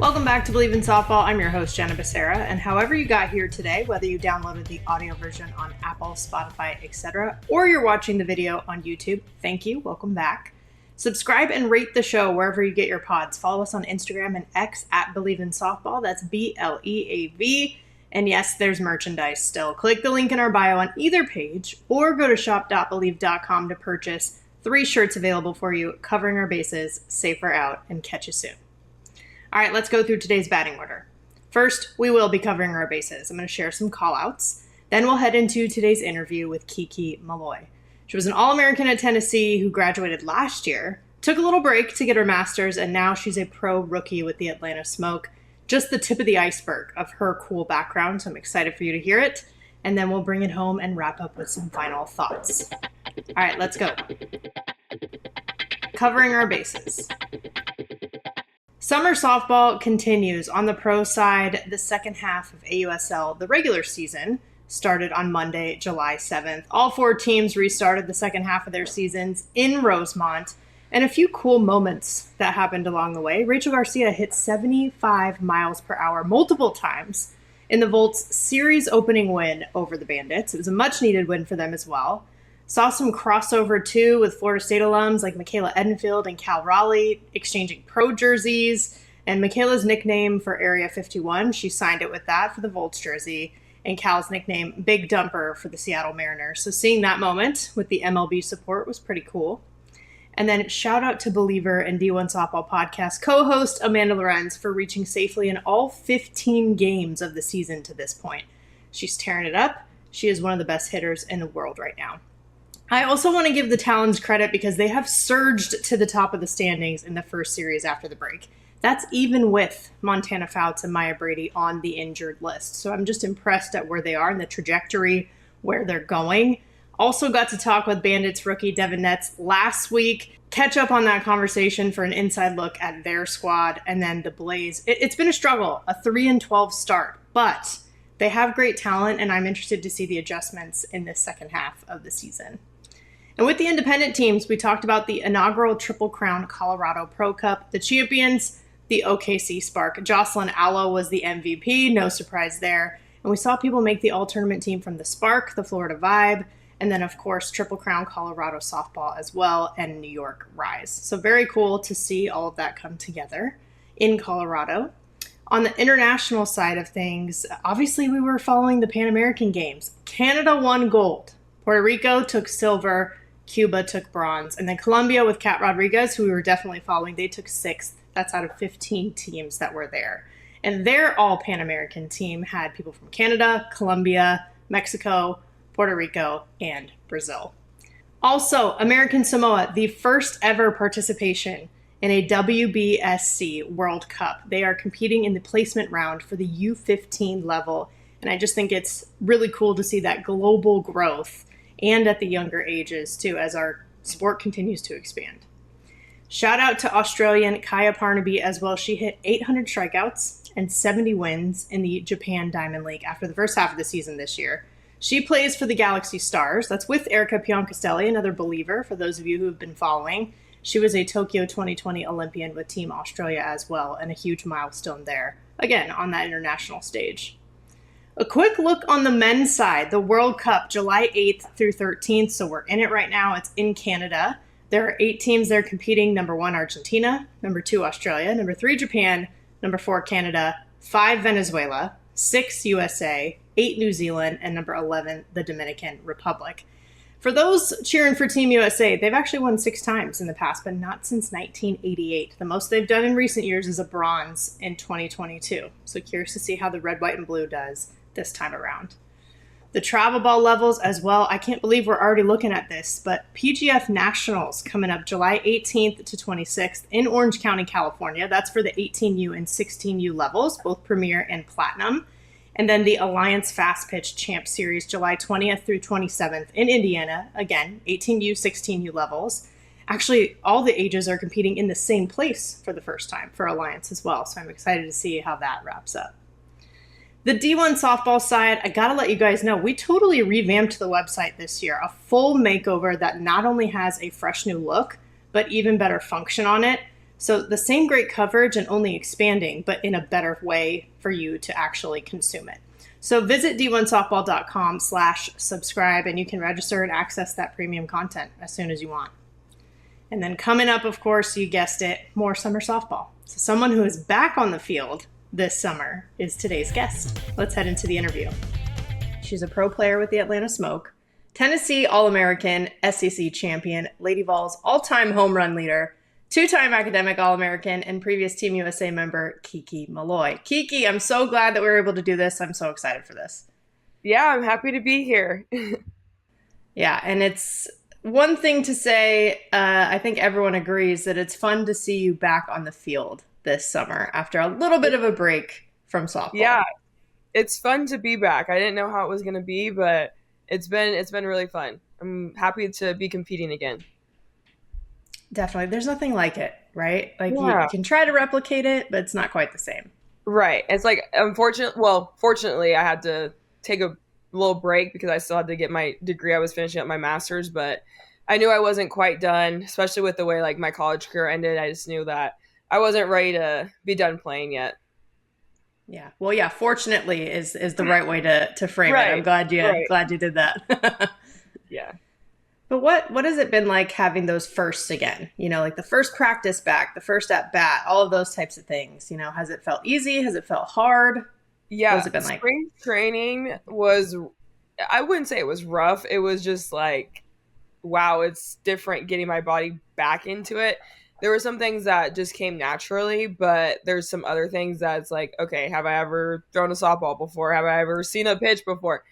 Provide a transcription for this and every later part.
Welcome back to Bleav in Softball. I'm your host, Jenna, and however you got here today, whether you downloaded the audio version on Apple, Spotify, etc., or you're watching the video on YouTube, thank you. Welcome back. Subscribe and rate the show wherever you get your pods. Follow us on Instagram and X at Bleav in Softball. That's BLEAV. And yes, there's merchandise still. Click the link in our bio on either page or go to shop.bleav.com to purchase 3 shirts available for you, covering our bases, safer out, and catch you soon. All right, let's go through today's batting order. First, we will be covering our bases. I'm going to share some call-outs. Then we'll head into today's interview with Kiki Milloy. She was an All-American at Tennessee who graduated last year, took a little break to get her master's, and now she's a pro rookie with the Atlanta Smoke. Just the tip of the iceberg of her cool background, so I'm excited for you to hear it. And then we'll bring it home and wrap up with some final thoughts. All right, let's go. Covering our bases. Summer softball continues. On the pro side, the second half of AUSL, the regular season, started on Monday, July 7th. All 4 teams restarted the second half of their seasons in Rosemont, and a few cool moments that happened along the way. Rachel Garcia hit 75 miles per hour multiple times in the Vols series opening win over the Bandits. It was a much-needed win for them as well. Saw some crossover, too, with Florida State alums like Michaela Edenfield and Cal Raleigh exchanging pro jerseys. And Michaela's nickname for Area 51, she signed it with that for the Vols jersey. And Cal's nickname, Big Dumper, for the Seattle Mariners. So seeing that moment with the MLB support was pretty cool. And then shout out to Believer and D1 Softball Podcast co-host Amanda Lorenz for reaching safely in all 15 games of the season to this point. She's tearing it up. She is one of the best hitters in the world right now. I also want to give the Talons credit because they have surged to the top of the standings in the first series after the break. That's even with Montana Fouts and Maya Brady on the injured list. So I'm just impressed at where they are and the trajectory where they're going. Also got to talk with Bandits rookie Devin Netz last week. Catch up on that conversation for an inside look at their squad. And then the Blaze. It's been a struggle, a 3-12 start. But they have great talent, and I'm interested to see the adjustments in this second half of the season. And with the independent teams, we talked about the inaugural Triple Crown Colorado Pro Cup, the champions, the OKC Spark. Jocelyn Allo was the MVP, no surprise there. And we saw people make the all-tournament team from the Spark, the Florida Vibe, and then, of course, Triple Crown Colorado Softball as well, and New York Rise. So very cool to see all of that come together in Colorado. On the international side of things, obviously we were following the Pan American Games. Canada won gold. Puerto Rico took silver. Cuba took bronze. And then Colombia with Kat Rodriguez, who we were definitely following, they took 6th. That's out of 15 teams that were there. And their all-Pan American team had people from Canada, Colombia, Mexico, Puerto Rico, and Brazil. Also, American Samoa, the first ever participation in a WBSC World Cup. They are competing in the placement round for the U15 level. And I just think it's really cool to see that global growth and at the younger ages, too, as our sport continues to expand. Shout out to Australian Kaya Parnaby as well. She hit 800 strikeouts and 70 wins in the Japan Diamond League after the first half of the season this year. She plays for the Galaxy Stars. That's with Erica Pioncastelli, another Believer, for those of you who have been following. She was a Tokyo 2020 Olympian with Team Australia as well, and a huge milestone there, again, on that international stage. A quick look on the men's side, the World Cup, July 8th through 13th, so we're in it right now. It's in Canada. There are 8 teams there competing. Number 1, Argentina. Number 2, Australia. Number 3, Japan. Number 4, Canada. 5, Venezuela. 6, USA. 8, New Zealand. And number 11, the Dominican Republic. For those cheering for Team USA, they've actually won 6 times in the past, but not since 1988. The most they've done in recent years is a bronze in 2022. So curious to see how the red, white, and blue does this time around. The travel ball levels as well. I can't believe we're already looking at this, but PGF Nationals coming up July 18th to 26th in Orange County, California. That's for the 18U and 16U levels, both Premier and Platinum. And then the Alliance Fast Pitch Champ Series, July 20th through 27th in Indiana. Again, 18U, 16U levels. Actually, all the ages are competing in the same place for the first time for Alliance as well. So I'm excited to see how that wraps up. The D1 softball side, I gotta let you guys know, we totally revamped the website this year. A full makeover that not only has a fresh new look, but even better function on it. So the same great coverage and only expanding, but in a better way for you to actually consume it. So visit d1softball.com/subscribe and you can register and access that premium content as soon as you want. And then coming up, of course, you guessed it, more summer softball. So someone who is back on the field this summer is today's guest. Let's head into the interview. She's a pro player with the Atlanta Smoke, Tennessee All-American, SEC champion, Lady Vols all-time home run leader, two-time academic All-American, and previous Team USA member Kiki Milloy. Kiki, I'm so glad that we were able to do this. I'm so excited for this. Yeah, I'm happy to be here. Yeah, and it's one thing to say, I think everyone agrees that it's fun to see you back on the field this summer after a little bit of a break from softball. Yeah, it's fun to be back. I didn't know how it was going to be, but it's been really fun. I'm happy to be competing again. Definitely. There's nothing like it, right? Like Yeah. you can try to replicate it, but it's not quite the same. Right. It's like fortunately I had to take a little break because I still had to get my degree. I was finishing up my master's, but I knew I wasn't quite done, especially with the way like my college career ended. I just knew that I wasn't ready to be done playing yet. Yeah. Well, yeah, fortunately is the right way to frame it. Right. I'm glad you did that. Yeah. But what has it been like having those firsts again? You know, like the first practice back, the first at bat, all of those types of things. You know, has it felt easy? Has it felt hard? Yeah. What has it been like? Spring training was, I wouldn't say it was rough. It was just like, wow, it's different getting my body back into it. There were some things that just came naturally, but there's some other things that's like, okay, have I ever thrown a softball before? Have I ever seen a pitch before?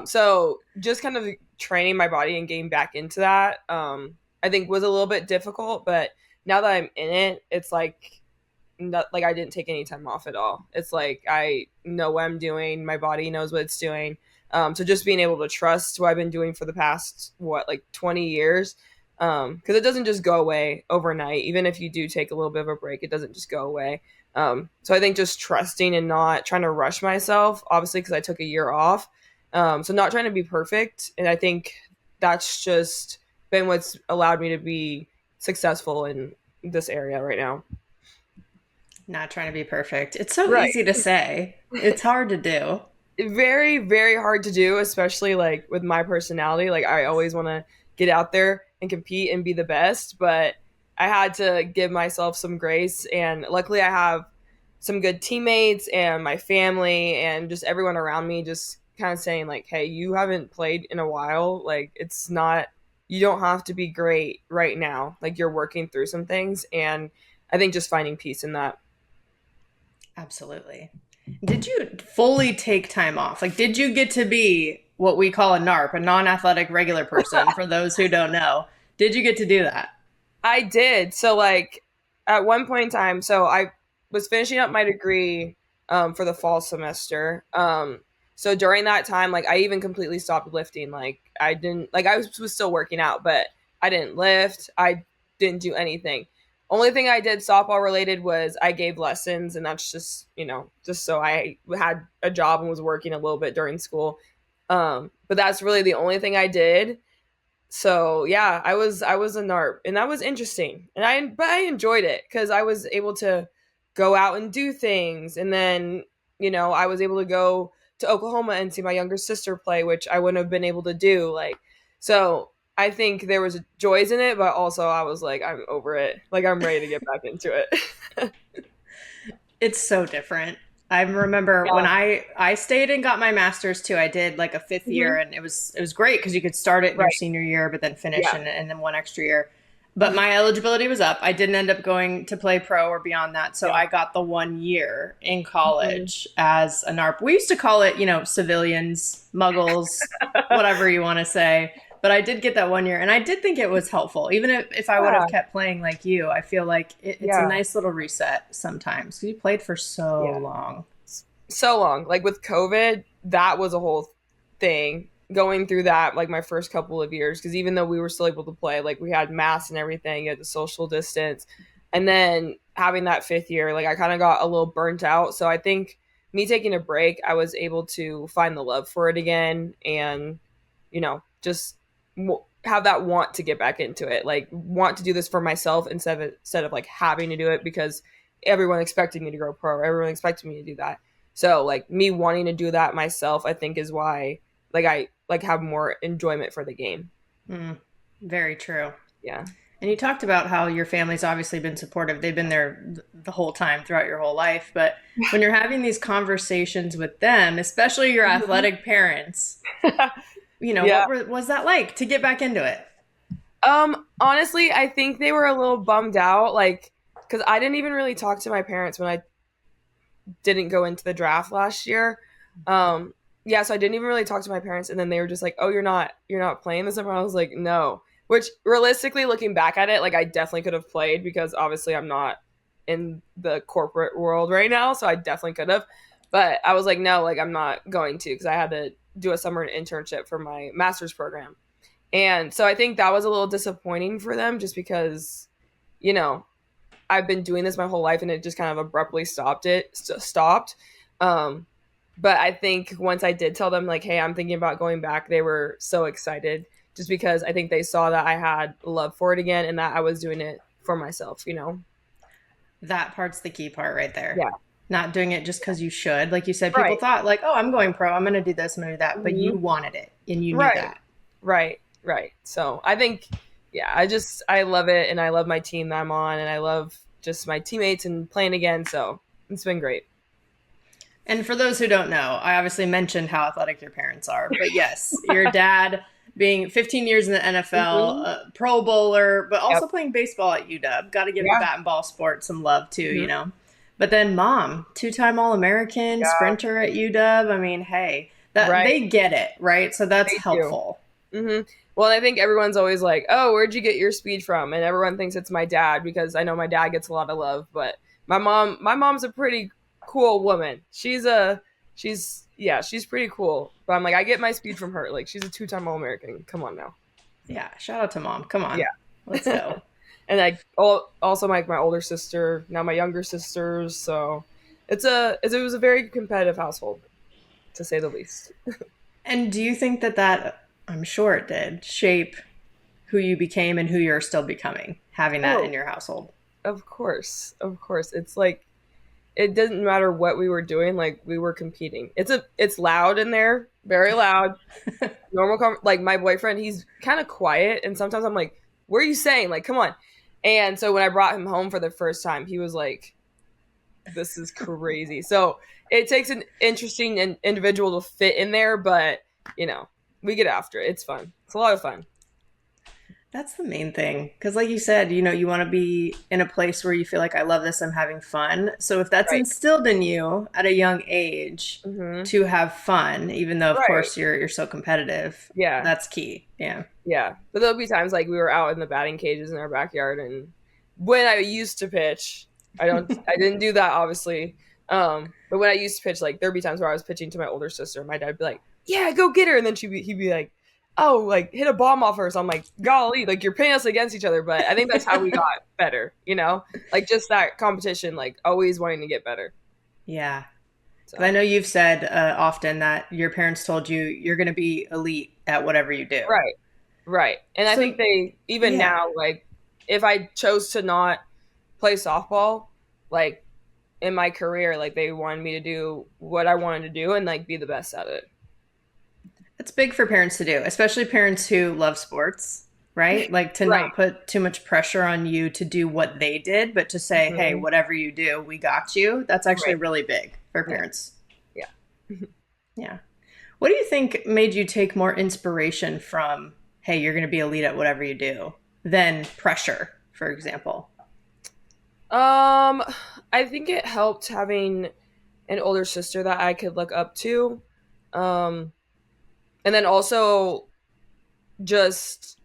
So just kind of training my body and getting back into that, I think was a little bit difficult, but now that I'm in it, it's like, not, like I didn't take any time off at all. It's like I know what I'm doing. My body knows what it's doing. So just being able to trust what I've been doing for the past, 20 years, because it doesn't just go away overnight. Even if you do take a little bit of a break, it doesn't just go away. So I think just trusting and not trying to rush myself, obviously, because I took a year off. So not trying to be perfect. And I think that's just been what's allowed me to be successful in this area right now. Not trying to be perfect. It's so Right. easy to say. It's hard to do. Very, very hard to do, especially like with my personality. Like I always want to get out there and compete and be the best, but I had to give myself some grace. And luckily I have some good teammates and my family and just everyone around me just kind of saying like, hey, you haven't played in a while. Like it's not, you don't have to be great right now. Like you're working through some things. And I think just finding peace in that. Absolutely. Did you fully take time off? Like, did you get to be what we call a NARP, a non-athletic regular person, for those who don't know? Did you get to do that? I did. So like at one point in time, so I was finishing up my degree for the fall semester. So during that time, like I even completely stopped lifting. Like I didn't, like was still working out, but I didn't lift. I didn't do anything. Only thing I did softball related was I gave lessons, and that's just, just so I had a job and was working a little bit during school. But that's really the only thing I did. So yeah, I was a NARP, and that was interesting, and I enjoyed it because I was able to go out and do things, and then I was able to go to Oklahoma and see my younger sister play, which I wouldn't have been able to do. Like, so I think there was joys in it, but also I was like, I'm over it. Like I'm ready to get back into it. It's so different. I remember when Yeah. I stayed and got my master's too. I did like a fifth year, Mhm. and it was great because you could start it in your Right. senior year, but then finish Yeah. and then one extra year. But my eligibility was up. I didn't end up going to play pro or beyond that, so Yeah. I got the 1 year in Mhm. college as a NARP. We used to call it, civilians, muggles, whatever you want to say. But I did get that 1 year, and I did think it was helpful. Even if I would Yeah. have kept playing like you, I feel like it's a Yeah. nice little reset sometimes. 'Cause you played for so Yeah. long. So long. Like with COVID, that was a whole thing. Going through that, like my first couple of years, because even though we were still able to play, like we had masks and everything, you had the social distance, and then having that fifth year, like I kind of got a little burnt out. So I think me taking a break, I was able to find the love for it again, and just have that want to get back into it, like want to do this for myself instead of like having to do it because everyone expected me to go pro, everyone expected me to do that. So like me wanting to do that myself, I think is why like I like have more enjoyment for the game. Mm, very true. Yeah. And you talked about how your family's obviously been supportive. They've been there the whole time throughout your whole life. But when you're having these conversations with them, especially your athletic parents, Yeah. was that like to get back into it? Honestly, I think they were a little bummed out, like, because I didn't even really talk to my parents when I didn't go into the draft last year. Yeah, so I didn't even really talk to my parents, and then they were just like, "Oh, you're not playing this summer." I was like, "No." Which, realistically, looking back at it, like I definitely could have played because obviously I'm not in the corporate world right now, so I definitely could have. But I was like, "No, like I'm not going to," because I had to do a summer internship for my master's program. And so I think that was a little disappointing for them just because, you know, I've been doing this my whole life and it just kind of abruptly stopped. Um, but I think once I did tell them like, hey, I'm thinking about going back, they were so excited just because I think they saw that I had love for it again and that I was doing it for myself. That part's the key part right there. Yeah. Not doing it just because you should. Like you said, people Right. thought, like, oh, I'm going pro. I'm going to do this. I'm going to do that. But you Mhm. wanted it and you knew Right. that. Right. So I think, yeah, I love it and I love my team that I'm on and I love just my teammates and playing again. So it's been great. And for those who don't know, I obviously mentioned how athletic your parents are. But yes, your dad being 15 years in the NFL, Hmm. a Pro Bowler, but Yep. also playing baseball at UW. Got to give the Yeah. bat and ball sport some love too, Hmm. But then mom, two-time All-American, Yeah. sprinter at UW. I mean, hey, that Right. they get it, right? So that's They do. helpful. Hmm. Well, I think everyone's always like, "Oh, where'd you get your speed from?" And everyone thinks it's my dad because I know my dad gets a lot of love, but my mom's a pretty cool woman. She's pretty cool. But I'm like, I get my speed from her. Like, she's a two-time All-American. Come on now. Yeah, shout out to mom. Come on. Yeah. Let's go. And I also my older sister, now my younger sisters. So it was a very competitive household, to say the least. And do you think that I'm sure it did shape who you became and who you're still becoming, having that in Oh, your household? of course, of course. It's like it doesn't matter what we were doing. Like we were competing. It's loud in there, very loud. Like my boyfriend, he's kind of quiet, and sometimes I'm like, "What are you saying? Like, come on!" And so when I brought him home for the first time, he was like, "This is crazy." So it takes an interesting individual to fit in there, but you know, we get after it. It's fun. It's a lot of fun. That's the main thing. Because, like you said, you want to be in a place where you feel like, I love this, I'm having fun. So, if that's Right. instilled in you at a young age Hmm. to have fun, even though, of Right. course, you're so competitive, Yeah. that's key. Yeah. Yeah. But there'll be times like we were out in the batting cages in our backyard, and when I used to pitch, I didn't do that obviously. But when I used to pitch, like there'd be times where I was pitching to my older sister, my dad'd be like, "Yeah, go get her," and then he'd be like, "Oh, like hit a bomb off her." So I'm like, "Golly, like you're pitting us against each other," but I think that's how we got better. Like just that competition, like always wanting to get better. Yeah. Because I So know you've said often that your parents told you you're going to be elite at whatever you do. right, right, and I think So, they even yeah. now like if I chose to not play softball, like in my career, like they wanted me to do what I wanted to do and like be the best at it. It's big for parents to do, especially parents who love sports, right? Like to Right. not put too much pressure on you to do what they did, but to say, hey, Hmm. whatever you do, we got you. That's actually Right. really big for Yeah. parents. Yeah. Yeah. What do you think made you take more inspiration from, hey, you're going to be elite at whatever you do, than pressure, for example? Um, I think it helped having an older sister that I could look up to. Um, and then also just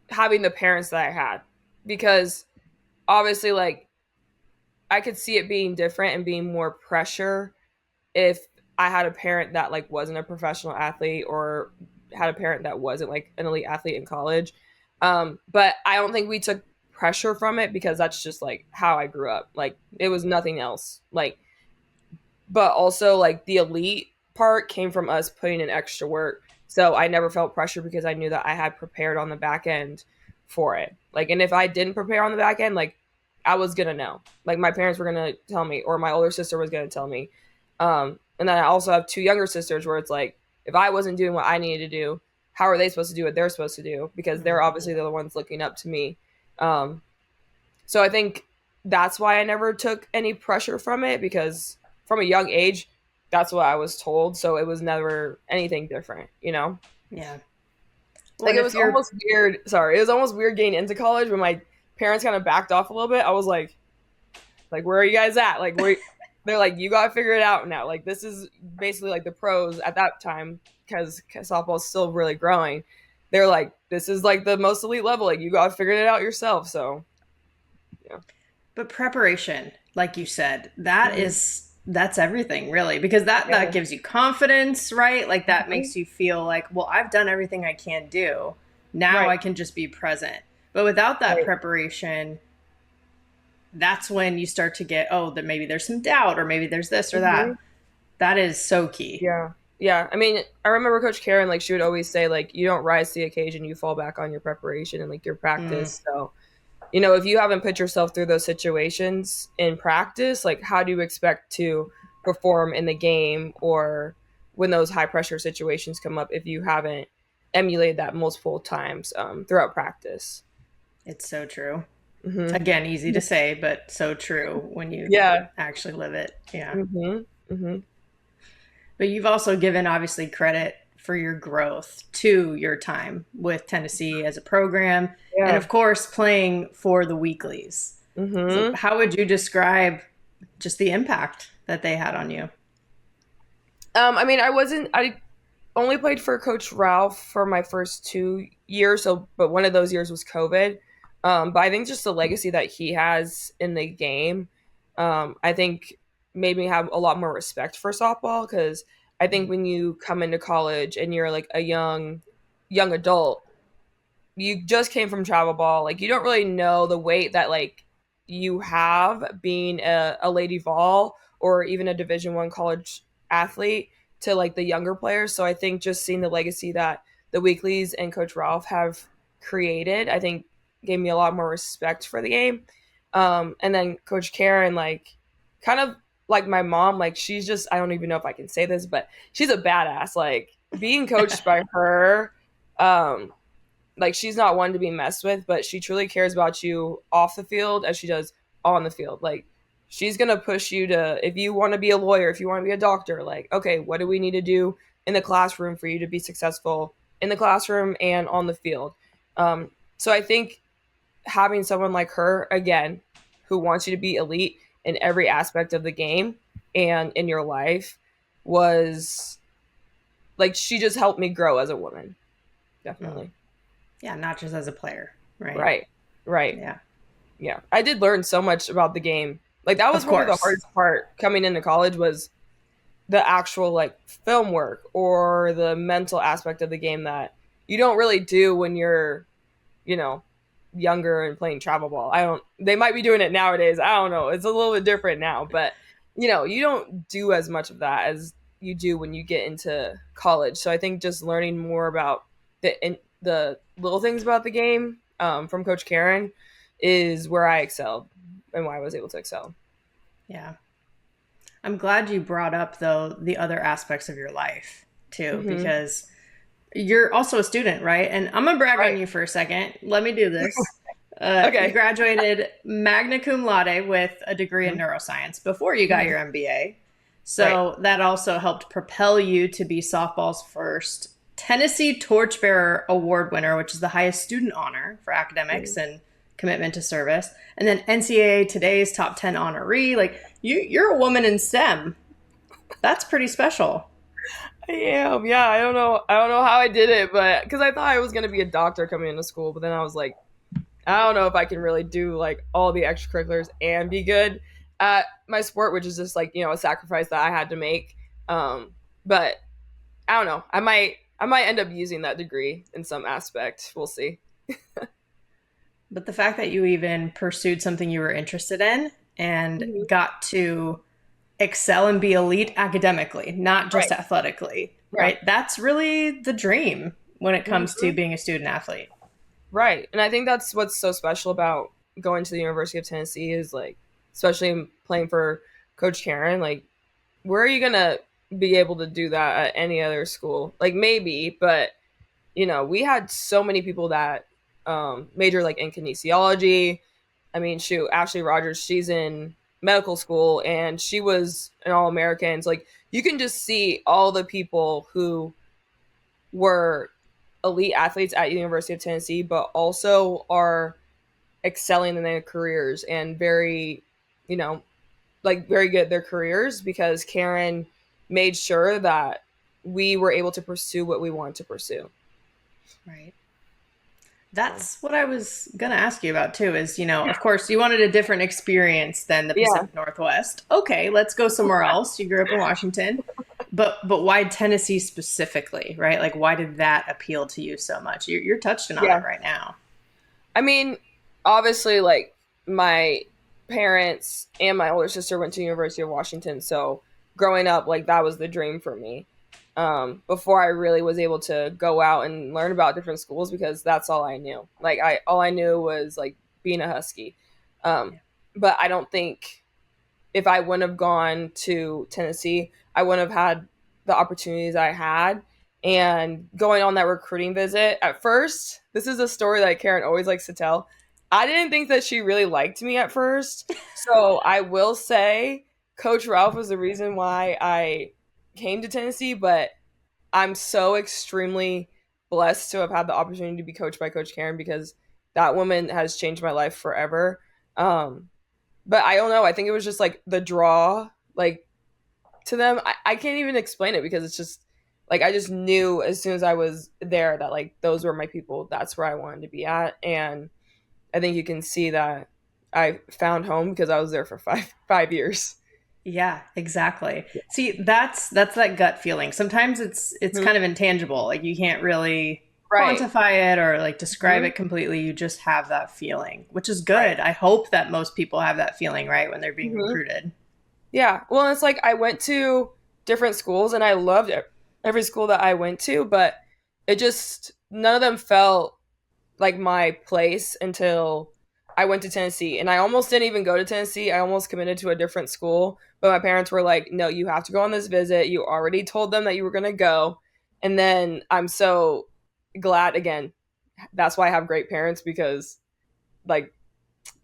having the parents that I had because obviously like I could see it being different and being more pressure if I had a parent that like wasn't a professional athlete or had a parent that wasn't like an elite athlete in college. But I don't think we took pressure from it because that's just like how I grew up. Like it was nothing else. Like, but also like the elite part came from us putting in extra work. So I never felt pressure because I knew that I had prepared on the back end for it. Like, and if I didn't prepare on the back end, like, I was gonna know. Like, my parents were gonna tell me, or my older sister was gonna tell me. And then I also have two younger sisters where it's like, if I wasn't doing what I needed to do, how are they supposed to do what they're supposed to do? Because they're obviously the ones looking up to me. So I think that's why I never took any pressure from it, because from a young age, that's what I was told. So it was never anything different, you know? Yeah. Well, Like, and it if was you're almost weird. Sorry. It was almost weird getting into college when my parents kind of backed off a little bit. I was like, where are you guys at? Like, where they're like, you got to figure it out now. Like, this is basically like the pros at that time, because softball is still really growing. They're like, this is like the most elite level. Like, you got to figure it out yourself. So, yeah. But preparation, like you said, that's everything really, because that gives you confidence, right? Like that makes you feel like, well, I've done everything I can do. Now I can just be present. But without that preparation, that's when you start to get, oh, that maybe there's some doubt, or maybe there's this or that. That is so key. Yeah. Yeah. I mean, I remember Coach Karen, like, she would always say, like, you don't rise to the occasion, you fall back on your preparation and like your practice. So, you know, if you haven't put yourself through those situations in practice, like, how do you expect to perform in the game, or when those high pressure situations come up, if you haven't emulated that multiple times throughout practice? It's so true. Mm-hmm. Again, easy to say, but so true when you actually live it. Yeah. Mm-hmm. Mm-hmm. But you've also given obviously credit for your growth to your time with Tennessee as a program, and of course playing for the weeklies. So how would you describe just the impact that they had on you? I mean, I only played for Coach Ralph for my first 2 years, but one of those years was COVID. But I think just the legacy that he has in the game, I think made me have a lot more respect for softball, because I think when you come into college and you're like a young adult, you just came from travel ball, like, you don't really know the weight that, like, you have being a lady Vol, or even a Division I college athlete, to like the younger players. So I think just seeing the legacy that the weeklies and Coach Ralph have created, I think gave me a lot more respect for the game. And then Coach Karen, like, kind of like my mom, like, she's just, I don't even know if I can say this, but she's a badass. Like, being coached by her, like, she's not one to be messed with, but she truly cares about you off the field as she does on the field. Like, she's going to push you to, if you want to be a lawyer, if you want to be a doctor, like, okay, what do we need to do in the classroom for you to be successful in the classroom and on the field? So I think having someone like her, again, who wants you to be elite in every aspect of the game and in your life, was like, she just helped me grow as a woman. Definitely. Yeah, not just as a player, right? Right. Yeah. Yeah. I did learn so much about the game. Like, that was one of the hardest part coming into college, was the actual, like, film work or the mental aspect of the game that you don't really do when you're, you know, younger and playing travel ball. They might be doing it nowadays. I don't know. It's a little bit different now, but, you know, you don't do as much of that as you do when you get into college. So I think just learning more about the little things about the game from Coach Karen is where I excelled and why I was able to excel. Yeah. I'm glad you brought up, though, the other aspects of your life, too, because you're also a student, right? And I'm going to brag on you for a second. Let me do this. Okay. You graduated magna cum laude with a degree in neuroscience before you got your MBA. So that also helped propel you to be softball's first Tennessee Torchbearer Award winner, which is the highest student honor for academics and commitment to service. And then NCAA Today's top 10 honoree. Like, you're a woman in STEM. That's pretty special. I am. Yeah, I don't know how I did it, but because I thought I was going to be a doctor coming into school, but then I was like, I don't know if I can really do, like, all the extracurriculars and be good at my sport, which is just, like, you know, a sacrifice that I had to make. But I don't know. I might end up using that degree in some aspect. We'll see. But the fact that you even pursued something you were interested in and got to excel and be elite academically, not just athletically, Yeah. right? That's really the dream when it comes to Mhm. being a student athlete. Right. And I think that's what's so special about going to the University of Tennessee is like, especially playing for Coach Karen, like, where are you going to be able to do that at any other school? Like, maybe, but, we had so many people that major like in kinesiology. I mean, shoot, Ashley Rogers, she's in medical school and she was an All American. So, like, you can just see all the people who were elite athletes at University of Tennessee, but also are excelling in their careers and very, you know, like very good at their careers because Karen made sure that we were able to pursue what we wanted to pursue. Right. So, That's what I was going to ask you about too is, of course, you wanted a different experience than the yeah. Pacific Northwest. Okay, let's go somewhere else. You grew up in Washington. But why Tennessee specifically, right? Like why did that appeal to you so much? You're touching on it Yeah. right now. I mean, obviously, like my parents and my older sister went to University of Washington, so growing up, like that was the dream for me. Before I really was able to go out and learn about different schools because that's all I knew. Like all I knew was like being a Husky. Um, Yeah. but I don't think if I wouldn't have gone to Tennessee, I wouldn't have had the opportunities I had. And going on that recruiting visit, at first, this is a story that Karen always likes to tell. I didn't think that she really liked me at first. So I will say Coach Ralph was the reason why I came to Tennessee, but I'm so extremely blessed to have had the opportunity to be coached by Coach Karen because that woman has changed my life forever. Um, but I don't know. I think it was just like the draw, like to them. I can't even explain it because it's just like I just knew as soon as I was there that like those were my people. That's where I wanted to be at, and I think you can see that I found home because I was there for five years. Yeah, exactly. See, that's that gut feeling. Sometimes it's Mhm. kind of intangible. Like you can't really Right. quantify it or like describe Mhm. it completely. You just have that feeling, which is Right. good. I hope that most people have that feeling, right, when they're being Mhm. recruited. Yeah. Well, it's like I went to different schools and I loved every school that I went to, but it just none of them felt like my place until I went to Tennessee. And I almost didn't even go to Tennessee. I almost committed to a different school, but my parents were like, "No, you have to go on this visit. You already told them that you were going to go." And then I'm so glad again. That's why I have great parents because like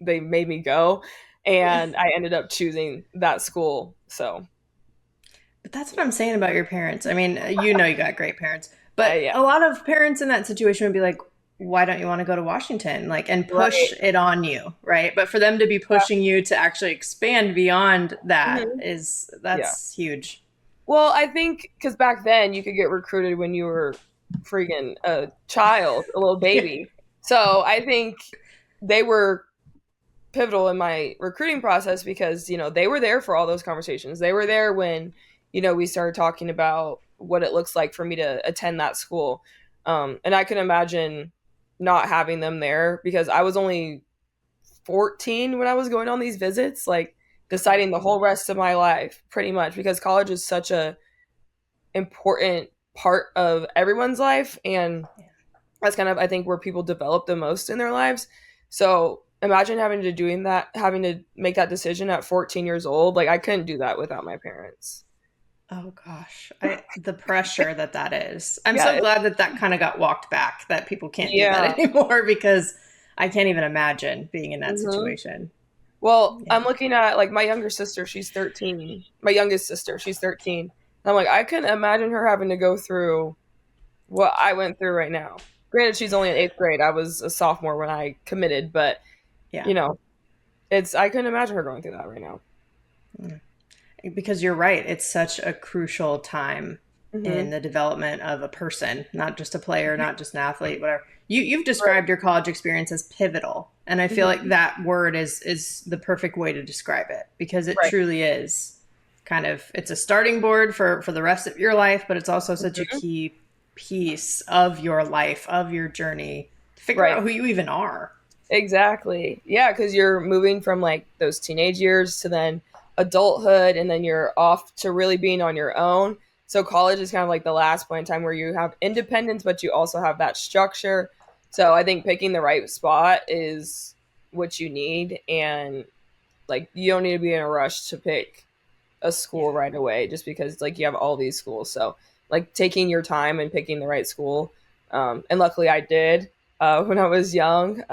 they made me go and I ended up choosing that school. So, But that's what I'm saying about your parents. I mean, you got great parents, but yeah. a lot of parents in that situation would be like, why don't you want to go to Washington? Like, and push Right. it on you, right? But for them to be Yeah. pushing you to actually expand beyond that Mhm. Yeah. that's huge. Well, I think because back then you could get recruited when you were freaking a child, a little Yeah. baby. So I think they were pivotal in my recruiting process because, they were there for all those conversations. They were there when, we started talking about what it looks like for me to attend that school. And I can imagine not having them there because I was only 14 when I was going on these visits, like deciding the whole rest of my life pretty much because college is such a important part of everyone's life and that's kind of I think where people develop the most in their lives. So imagine having to make that decision at 14 years old. Like I couldn't do that without my parents. Oh gosh, the pressure that is. I'm Yeah. so glad that kind of got walked back. That people can't do that Yeah. anymore because I can't even imagine being in that hmm situation. Well, Yeah. I'm looking at like my younger sister, she's 13. My youngest sister, she's 13. And I'm like, I couldn't imagine her having to go through what I went through right now. Granted, she's only in eighth grade. I was a sophomore when I committed, but Yeah. you know, it's I couldn't imagine her going through that right now. Because you're right, it's such a crucial time in hmm the development of a person, not just a player, not just an athlete, whatever. You've described Right. your college experience as pivotal, and I feel like hmm that word is the perfect way to describe it because it Right. truly is kind of it's a starting board for the rest of your life, but it's also such a hmm key piece of your life, of your journey to figure Right. out who you even are. Exactly. Yeah, because you're moving from like those teenage years to then adulthood, and then you're off to really being on your own. So college is kind of like the last point in time where you have independence, but you also have that structure. So I think picking the right spot is what you need. And like, you don't need to be in a rush to pick a school Yeah. right away just because like you have all these schools. So like taking your time and picking the right school. And luckily I did when I was young.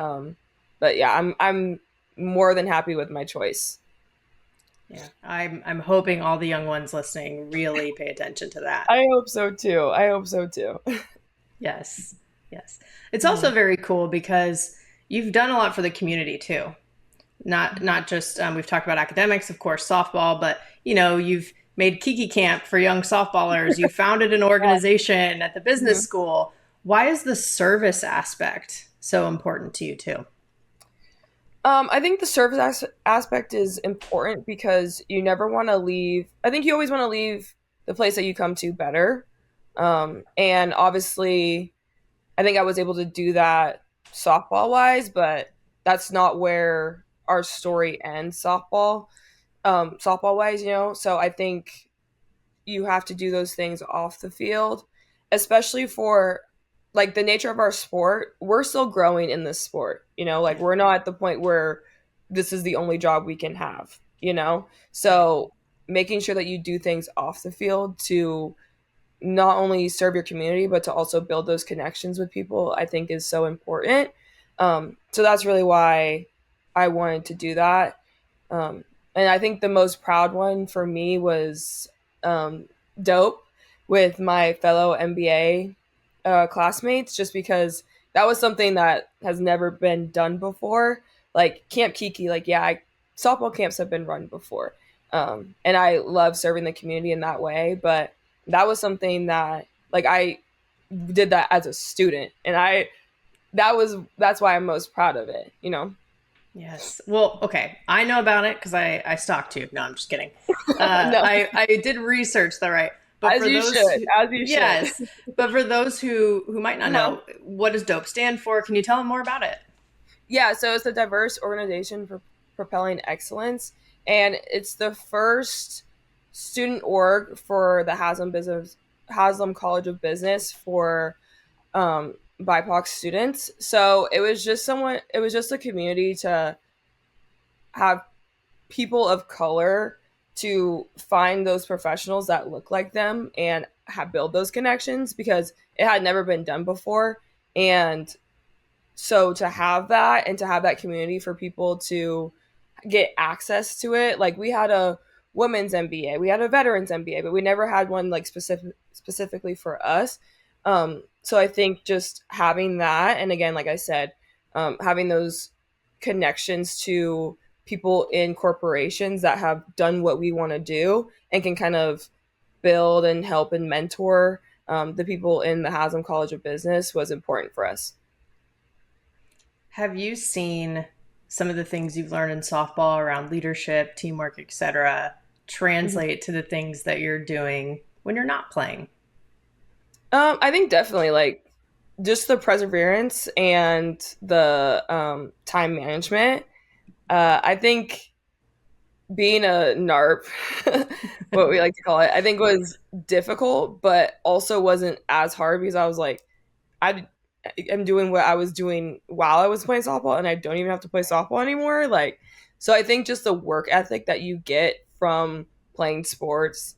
But yeah, I'm more than happy with my choice. Yeah. I'm hoping all the young ones listening really pay attention to that. I hope so too. I hope so too. Yes. Yes. It's Mhm. also very cool because you've done a lot for the community too. Not just we've talked about academics, of course, softball, but you've made Kiki Camp for young softballers. You founded an organization at the business Mhm. school. Why is the service aspect so important to you too? I think the service aspect is important because you never want to leave. I think you always want to leave the place that you come to better. And obviously, I think I was able to do that softball wise, but that's not where our story ends softball wise, So I think you have to do those things off the field, especially for like the nature of our sport. We're still growing in this sport, like Yeah. we're not at the point where this is the only job we can have. Right. So making sure that you do things off the field to not only serve your community but to also build those connections with people, I think is so important. So that's really why I wanted to do that. um, and I think the most proud one for me was um, dope with my fellow MBA classmates, just because that was something that has never been done before. Like Camp Kiki, like softball camps have been run before, and I love serving the community in that way. But that was something that like I did that as a student, and that's why I'm most proud of it. Yes. Well, okay. I know about it because I stalked you. No, I'm just kidding. No, I did research the right, but as for you those, should, as you should. yes, but for those who might not Uh-huh. know, what does DOPE stand for? Can you tell them more about it? Yeah, so it's a diverse organization for propelling excellence, and it's the first student org for the Haslam College of Business for BIPOC students. So it was just a community to have people of color to find those professionals that look like them and build those connections because it had never been done before. And so to have that and to have that community for people to get access to it, like we had a women's MBA, we had a veterans MBA, but we never had one like specifically for us. So I think just having that, and again, like I said, having those connections to people in corporations that have done what we want to do and can kind of build and help and mentor the people in the Haslam College of Business was important for us. Have you seen some of the things you've learned in softball around leadership, teamwork, etc., Mhm. translate to the things that you're doing when you're not playing? I think definitely like just the perseverance and the time management. I think being a NARP, what we like to call it, I think was difficult, but also wasn't as hard because I was like, I am doing what I was doing while I was playing softball, and I don't even have to play softball anymore. Like, so I think just the work ethic that you get from playing sports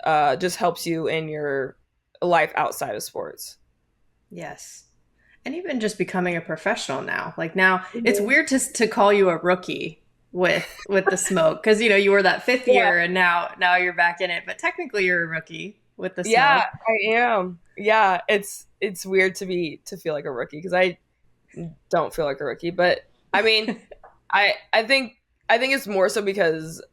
just helps you in your life outside of sports. Yes. And even just becoming a professional now. Like now, it's Mhm. weird to call you a rookie with the smoke because you were that fifth Yeah, year and now you're back in it, but technically you're a rookie with the yeah, smoke. I am. Yeah, it's weird to feel like a rookie because I don't feel like a rookie, but I mean, I think it's more so because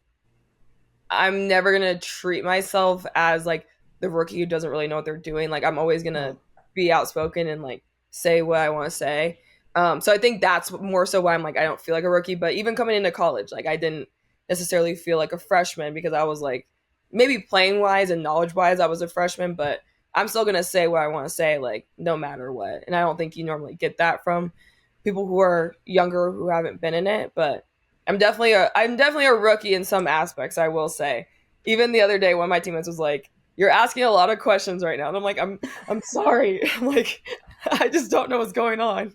I'm never gonna treat myself as like the rookie who doesn't really know what they're doing. Like I'm always gonna Oh, be outspoken and like say what I want to say. So I think that's more so why I'm like I don't feel like a rookie. But even coming into college, like I didn't necessarily feel like a freshman because I was like maybe playing wise and knowledge wise I was a freshman, but I'm still gonna say what I want to say like no matter what. And I don't think you normally get that from people who are younger who haven't been in it, but I'm definitely a rookie in some aspects, I will say. Even the other day one of my teammates was like, you're asking a lot of questions right now. And I'm like, I'm sorry. I'm like, I just don't know what's going on.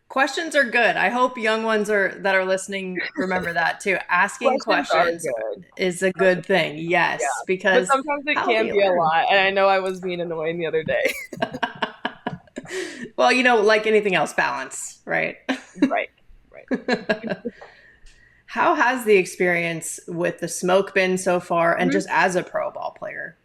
Questions are good. I hope young ones that are listening remember that too. Asking Questions are questions good. is a good thing. Yeah. Yes, But because sometimes it how do can you be a learn? lot. And I know I was being annoying the other day. Well, like anything else, balance, right? Right. Right. How has the experience with the smoke been so far and Mhm. just as a pro ball player?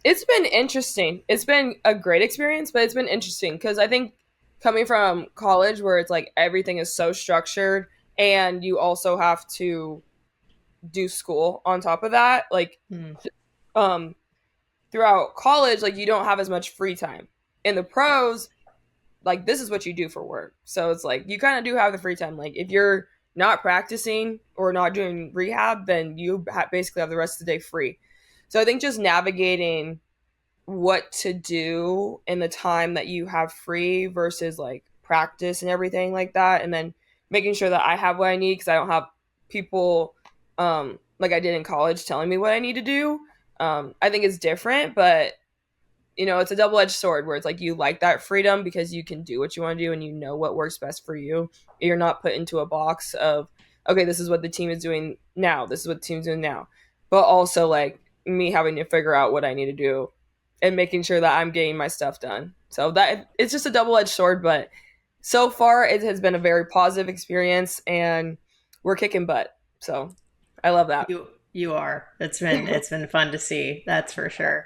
It's been interesting. It's been a great experience, but it's been interesting because I think coming from college where it's like everything is so structured and you also have to do school on top of that, like Hmm. um throughout college, like you don't have as much free time. In the pros, like this is what you do for work. So it's like you kind of do have the free time. Like if you're not practicing or not doing rehab, then you basically have the rest of the day free. So I think just navigating what to do in the time that you have free versus like practice and everything like that, and then making sure that I have what I need because I don't have people like I did in college telling me what I need to do. I think it's different, but it's a double-edged sword where it's like you like that freedom because you can do what you want to do and you know what works best for you. You're not put into a box of, okay, this is what the team is doing now, this is what the team's doing now, but also like me having to figure out what I need to do and making sure that I'm getting my stuff done. So that it's just a double-edged sword, but so far it has been a very positive experience and we're kicking butt. So I love that. You are. It's been fun to see. That's for sure.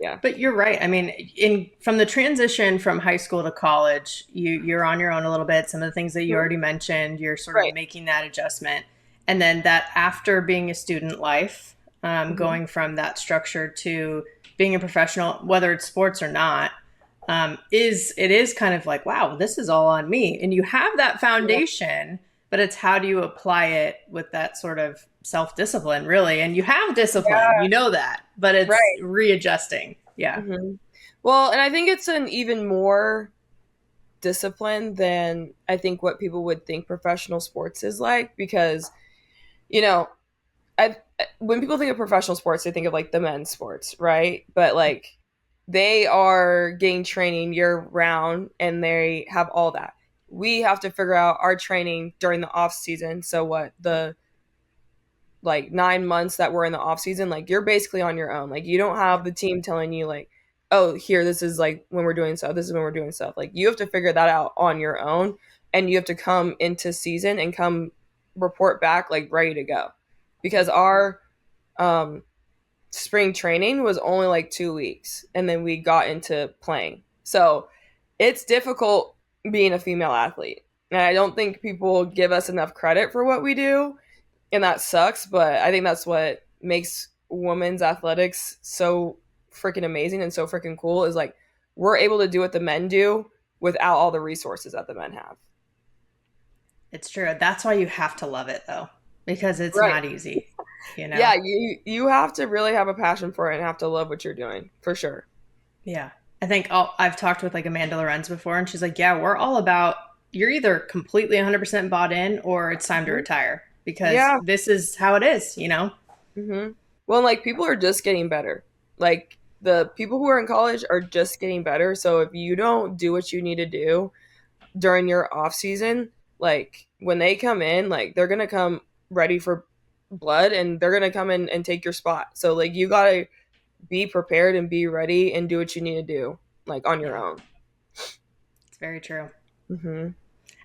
Yeah. But you're right. I mean, in from the transition from high school to college, you're on your own a little bit. Some of the things that you already mentioned, you're sort of Right. making that adjustment, and then that after being a student life, Mhm. going from that structure to being a professional, whether it's sports or not, is kind of like, wow, this is all on me. And you have that Yeah. foundation, but it's how do you apply it with that sort of self discipline, really? And you have discipline, Yeah. you know that, but it's Right. readjusting. Yeah. Hmm. Well, and I think it's an even more discipline than I think what people would think professional sports is like because, you know, I when people think of professional sports, they think of like the men's sports, right? But like they are getting training year round and they have all that. We have to figure out our training during the off season. So what the like 9 months that we're in the off season, like you're basically on your own. Like you don't have the team telling you like, oh, here, this is like when we're doing stuff. This is when we're doing stuff. Like you have to figure that out on your own, and you have to come into season and come report back like ready to go, because our um, spring training was only like 2 weeks, and then we got into playing. So it's difficult being a female athlete, and I don't think people give us enough credit for what we do, and that sucks, but I think that's what makes women's athletics so freaking amazing and so freaking cool is like we're able to do what the men do without all the resources that the men have. It's true. That's why you have to love it, though, because it's Right. not easy, you know? Yeah, you have to really have a passion for it and have to love what you're doing, for sure. Yeah. I think I've talked with like Amanda Lorenz before, and she's like, yeah, we're all about you're either completely 100% bought in or it's time to Mhm. retire because Yeah. this is how it is, you know? Well, like people are just getting better. Like the people who are in college are just getting better. So if you don't do what you need to do during your off season, like when they come in, like they're gonna come ready for blood and they're gonna come in and take your spot. So like you gotta be prepared and be ready and do what you need to do, like on your Yeah, own. it's very true. Hmm.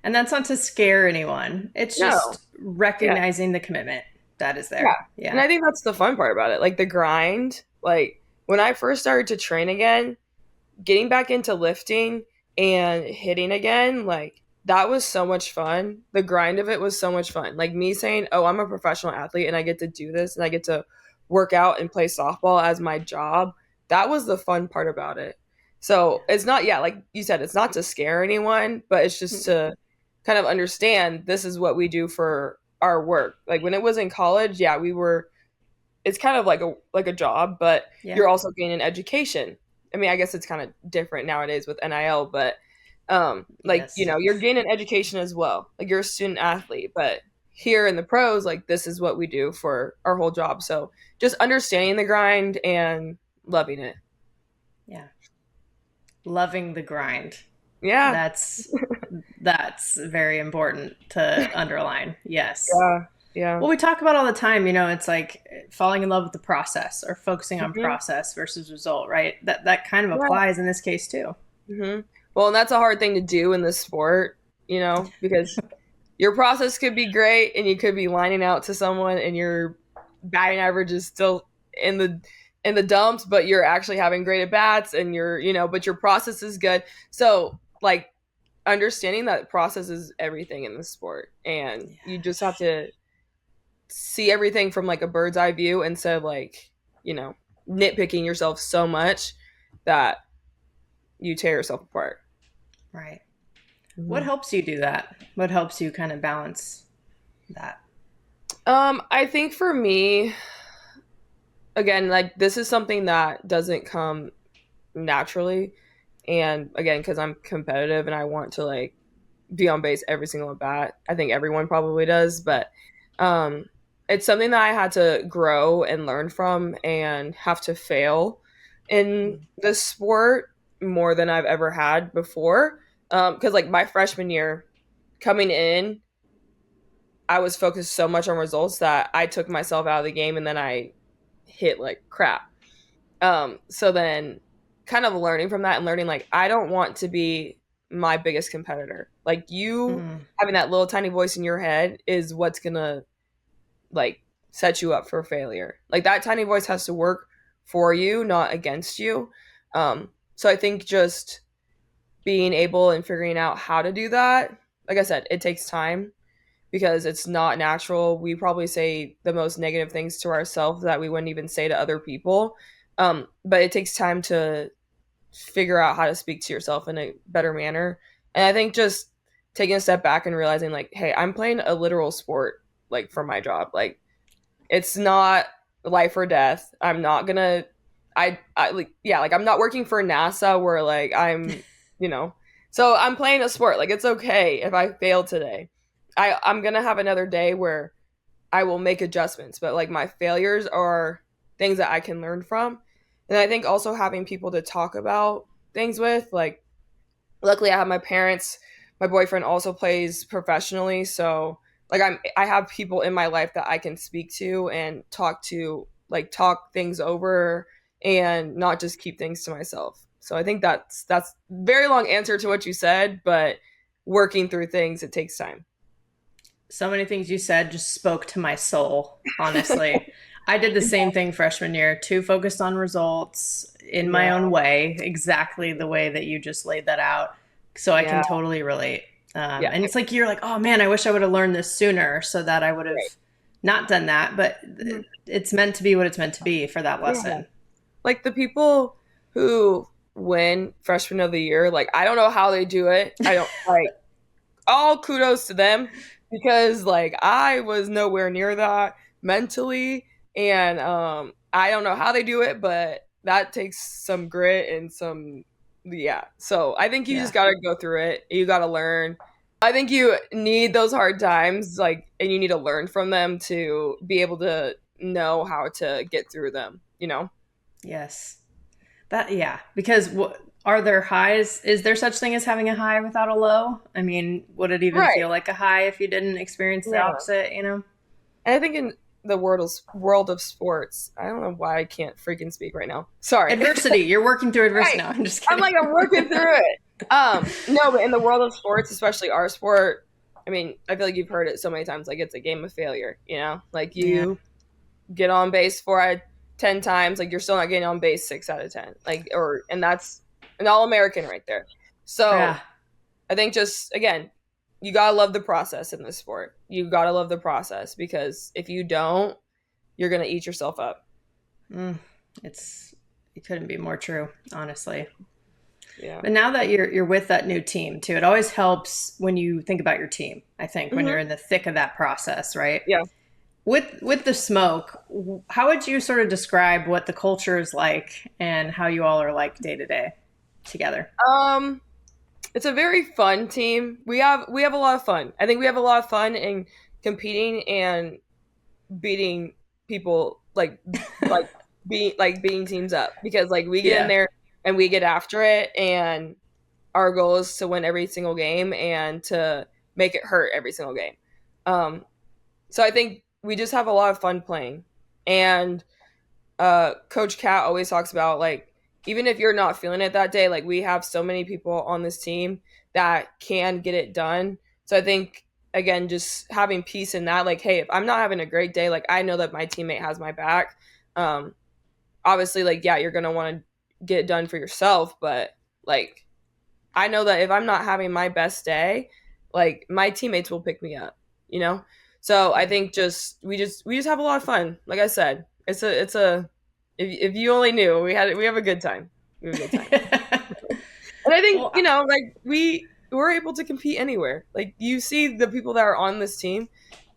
And that's not to scare anyone, it's No. just Yeah. recognizing the commitment that is Yeah. there. And Yeah. I think that's the fun part about it. Like the grind. Like when I first started to train again, getting back into lifting and hitting again, like that was so much fun. The grind of it was so much fun. Like me saying, "Oh, I'm a professional athlete and I get to do this and I get to work out and play softball as my job." That was the fun part about it. So, it's not yeah, like you said, it's not to scare anyone, but it's just to kind of understand this is what we do for our work. Like when it was in college, yeah, we were it's kind of like a job, but Yeah. you're also gaining an education. I mean, I guess it's kind of different nowadays with NIL, but like Yes. you're gaining education as well. Like you're a student athlete, but here in the pros, like this is what we do for our whole job. So just understanding the grind and loving it. Yeah. Loving the grind. Yeah. That's very important to underline. Yes. Yeah. Yeah. Well, we talk about all the time, it's like falling in love with the process or focusing on Mm-hmm. process versus result, right? That kind of Yeah. applies in this case too. Mm-hmm. Well, and that's a hard thing to do in this sport, because your process could be great and you could be lining out to someone and your batting average is still in the dumps, but you're actually having great at bats and but your process is good. So like understanding that process is everything in the sport, and you just have to see everything from like a bird's eye view instead of like, nitpicking yourself so much that you tear yourself apart. Right. What Mm-hmm. helps you do that? What helps you kind of balance that? I think for me, again, like this is something that doesn't come naturally. And again, because I'm competitive and I want to like be on base every single at bat. I think everyone probably does, but um, it's something that I had to grow and learn from and have to fail in the sport more than I've ever had before. Because like my freshman year coming in, I was focused so much on results that I took myself out of the game and then I hit like crap. So then kind of learning from that and learning like I don't want to be my biggest competitor. Like you Mm, having that little tiny voice in your head is what's gonna like set you up for failure. Like that tiny voice has to work for you, not against you. So I think just being able and figuring out how to do that, like I said, it takes time because it's not natural. We probably say the most negative things to ourselves that we wouldn't even say to other people. But it takes time to figure out how to speak to yourself in a better manner. And I think just taking a step back and realizing like, hey, I'm playing a literal sport like for my job. Like it's not life or death. I'm not gonna I like yeah, like I'm not working for NASA where like you know so I'm playing a sport. Like it's okay if I fail today. I'm gonna have another day where I will make adjustments, but like my failures are things that I can learn from. And I think also having people to talk about things with, like luckily I have my parents, my boyfriend also plays professionally, so like I have people in my life that I can speak to and talk to, like talk things over and not just keep things to myself. So I think that's very long answer to what you said, but working through things, it takes time. so many things you said just spoke to my soul, honestly. I did the same thing freshman year, too focused on results in my Yeah, own way, exactly the way that you just laid that out. So I can yeah, totally relate. yeah. And it's like you're like, oh man, I wish I would have learned this sooner so that I would have Right. not done that. But Mhm. it's meant to be what it's meant to be for that Yeah. lesson. Like the people who win freshman of the year, like I don't know how they do it. I don't like all kudos to them because like I was nowhere near that mentally, and I don't know how they do it, but that takes some grit and some yeah. So I think you Yeah. just got to go through it. You got to learn. I think you need those hard times, like, and you need to learn from them to be able to know how to get through them, you know? Yes. Yeah, because are there highs? Is there such thing as having a high without a low? I mean, would it even Right. feel like a high if you didn't experience the Yeah. opposite? And I think in the world of sports, I don't know why I can't freaking speak right now. Sorry. Adversity. You're working through adversity. Right. No, I'm just I'm kidding. like I'm working through it. No, but in the world of sports, especially our sport, I mean, I feel like you've heard it so many times, like it's a game of failure, you know? Like Yeah. you get on base 4 out of 10 times, like you're still not getting on base 6 out of 10. And that's an all American right there. Yeah. So I think just again, you gotta love the process in this sport. You gotta love the process because if you don't, you're gonna eat yourself up. Mm, it couldn't be more true, honestly. Yeah. But now that you're with that new team too, it always helps when you think about your team. I think when Hmm. you're in the thick of that process, right? Yeah. With the smoke, how would you sort of describe what the culture is like and how you all are like day to day together? Um, it's a very fun team. We have a lot of fun. I think we have a lot of fun in competing and beating people like being teams up, because like we get in Yeah. there and we get after it, and our goal is to win every single game and to make it hurt every single game. Um, so I think we just have a lot of fun playing. And Coach Cat always talks about, like, even if you're not feeling it that day, like we have so many people on this team that can get it done. So I think, again, just having peace in that, like, hey, if I'm not having a great day, like I know that my teammate has my back. Um, Obviously, like, yeah, you're gonna want to get it done for yourself, but like I know that if I'm not having my best day, like my teammates will pick me up, you know? So I think we just have a lot of fun. Like I said, it's a if you only knew, we have a good time. We have a good time. And I think, Well, like we're able to compete anywhere. Like you see the people that are on this team,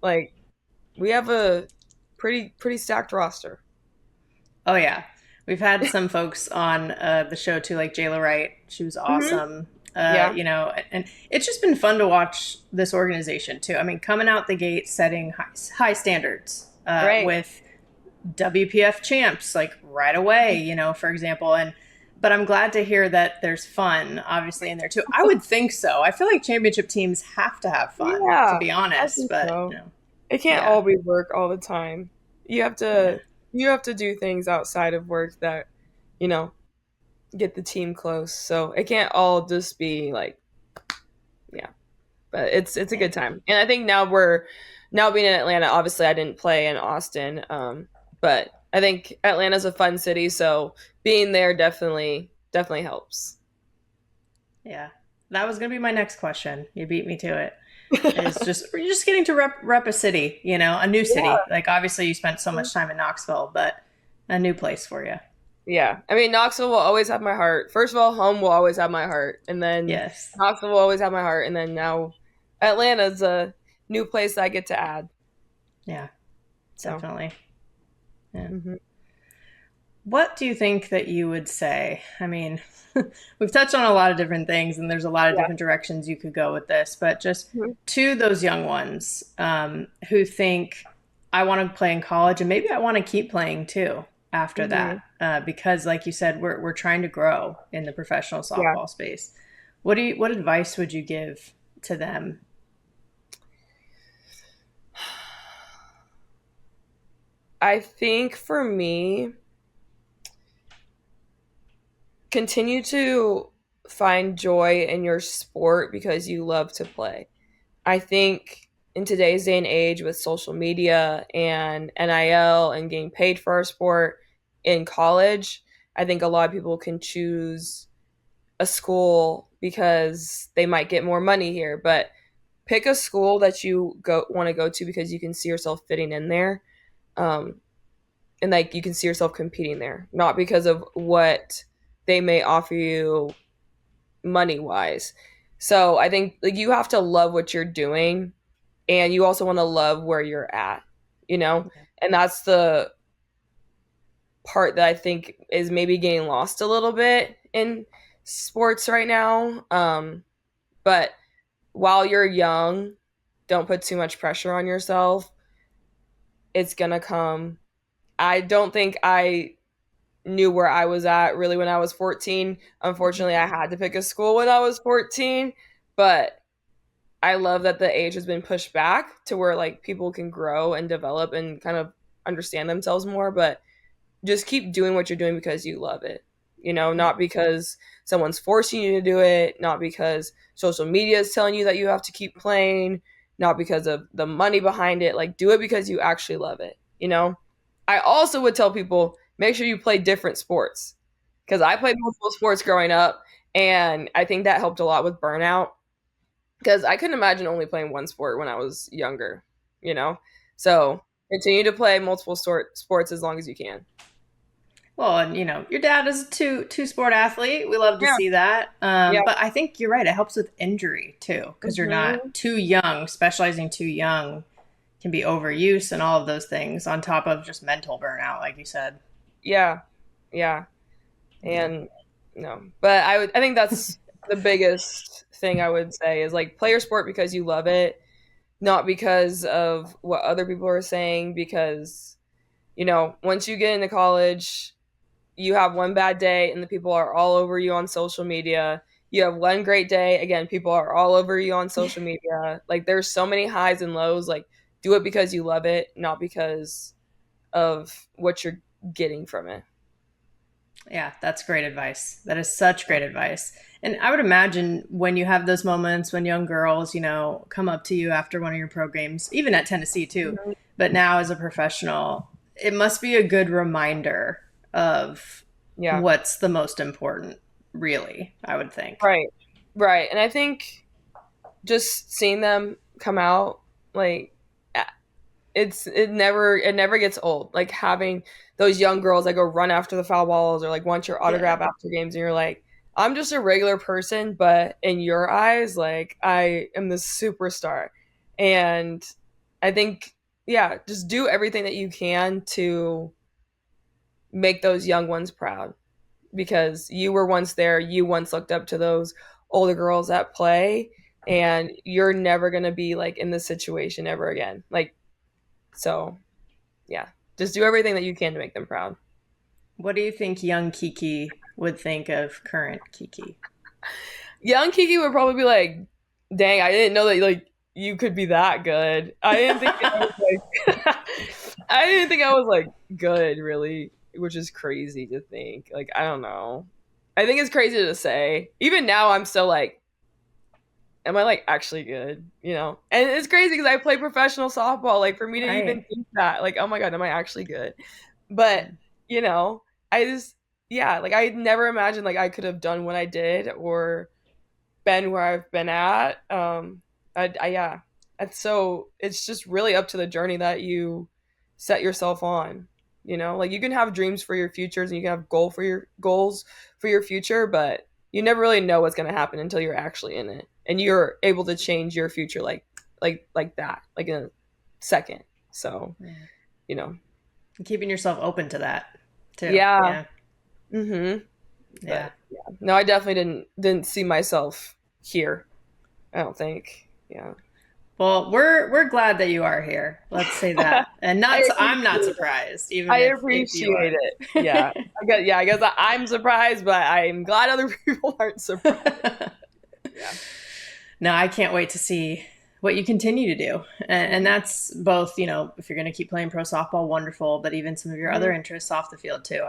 like we have a pretty stacked roster. oh yeah, we've had some folks on the show too, like Jayla Wright. She was Hmm. awesome. Yeah. And it's just been fun to watch this organization too. I mean, coming out the gate, setting high standards Right. with WPF champs like right away. For example, but I'm glad to hear that there's fun, obviously, in there too. I would think so. I feel like championship teams have to have fun, to Yeah. be I honest. think But so. It can't yeah, all be work all the time. You have yeah. to you have to do things outside of work that, you know, get the team close. So it can't all just be like, yeah. But it's a Yeah. good time. And I think now being in Atlanta, obviously I didn't play in Austin. But I think Atlanta's a fun city, so being there definitely helps. Yeah. That was gonna be my next question. You beat me to it. Is just we're just getting to rep a city, a new city. Yeah. Like obviously you spent so much time in Knoxville, but a new place for you. Yeah. I mean, Knoxville will always have my heart. First of all, home will always have my heart. And then Yes. Knoxville will always have my heart. And then now Atlanta's a new place that I get to add. Yeah, So, definitely. Yeah. mhm. What do you think that you would say? I mean, we've touched on a lot of different things, and there's a lot of Yeah. different directions you could go with this, but just Mhm. to those young ones who think, I want to play in college, and maybe I want to keep playing too after that, Mhm. because, like you said, we're trying to grow in the professional Yeah. softball space. What advice would you give to them? I think for me, continue to find joy in your sport because you love to play. I think in today's day and age with social media and NIL and getting paid for our sport in college, I think a lot of people can choose a school because they might get more money here, but pick a school that you go want to go to because you can see yourself fitting in there. Um, and like you can see yourself competing there, not because of what they may offer you money wise. So I think like you have to love what you're doing, and you also want to love where you're at, you know? And that's the part that I think is maybe getting lost a little bit in sports right now. But while you're young, don't put too much pressure on yourself. It's gonna come. I don't think I knew where I was at really when I was 14. Unfortunately, I had to pick a school when I was 14, but I love that the age has been pushed back to where like people can grow and develop and kind of understand themselves more, but just keep doing what you're doing because you love it. Not because someone's forcing you to do it, not because social media is telling you that you have to keep playing, not because of the money behind it. Like, do it because you actually love it. I also would tell people make sure you play different sports because I played multiple sports growing up, and I think that helped a lot with burnout because I couldn't imagine only playing one sport when I was younger, you know? So continue to play multiple sports as long as you can. Well, and your dad is a two sport athlete. We love to Yeah. see that. Yeah. But I think you're right. It helps with injury too, because you're not Hmm. too young. Specializing too young can be overuse and all of those things, on top of just mental burnout, like you said. Yeah. Yeah. Yeah. And no, but I think that's the biggest thing I would say is like play your sport because you love it, not because of what other people are saying, because once you get into college, you have one bad day and the people are all over you on social media. You have one great day, again, people are all over you on social media. Like there's so many highs and lows. Like do it because you love it, not because of what you're getting from it. Yeah, that's great advice. That is such great advice. And I would imagine when you have those moments when young girls, come up to you after one of your pro games, even at Tennessee too, Mhm. but now as a professional, it must be a good reminder of Yeah. what's the most important, really, I would think. Right. Right. And I think just seeing them come out, like it never gets old. Like having those young girls that go run after the foul balls or like want your Yeah. autograph after games, and you're like, I'm just a regular person, but in your eyes, like I am the superstar. And I think, yeah, just do everything that you can to make those young ones proud because you were once there. You once looked up to those older girls that play, and you're never gonna be like in this situation ever again. Like, so yeah, just do everything that you can to make them proud. What do you think young Kiki would think of current Kiki? Young Kiki would probably be like, "Dang, I didn't know that like you could be that good. I didn't think I was like, I didn't think I was like good, really." Which is crazy to think. Like, I don't know. I think it's crazy to say. Even now, I'm still like, am I like actually good? And it's crazy because I play professional softball. Like for me to even Right. think that, like, oh my god, am I actually good? But you know, I just yeah, like I never imagined like I could have done what I did or been where I've been at. Yeah, it's just really up to the journey that you set yourself on. Like you can have dreams for your futures and you can have goals for your future, but you never really know what's going to happen until you're actually in it and you're able to change your future like that, like in a second. So, Yeah. you know, Keeping yourself open to that too. yeah. Yeah. Mhm. Yeah. But yeah. No, I definitely didn't see myself here. I don't think. Yeah. Well, we're glad that you are here. Let's say that. And I I'm not appreciate it. surprised, even I if you appreciate are. it. Yeah. I guess I'm surprised, but I'm glad other people aren't surprised. Yeah. No, I can't wait to see what you continue to do. And that's both, if you're going to keep playing pro softball, wonderful, but even some of your other Mhm. interests off the field too.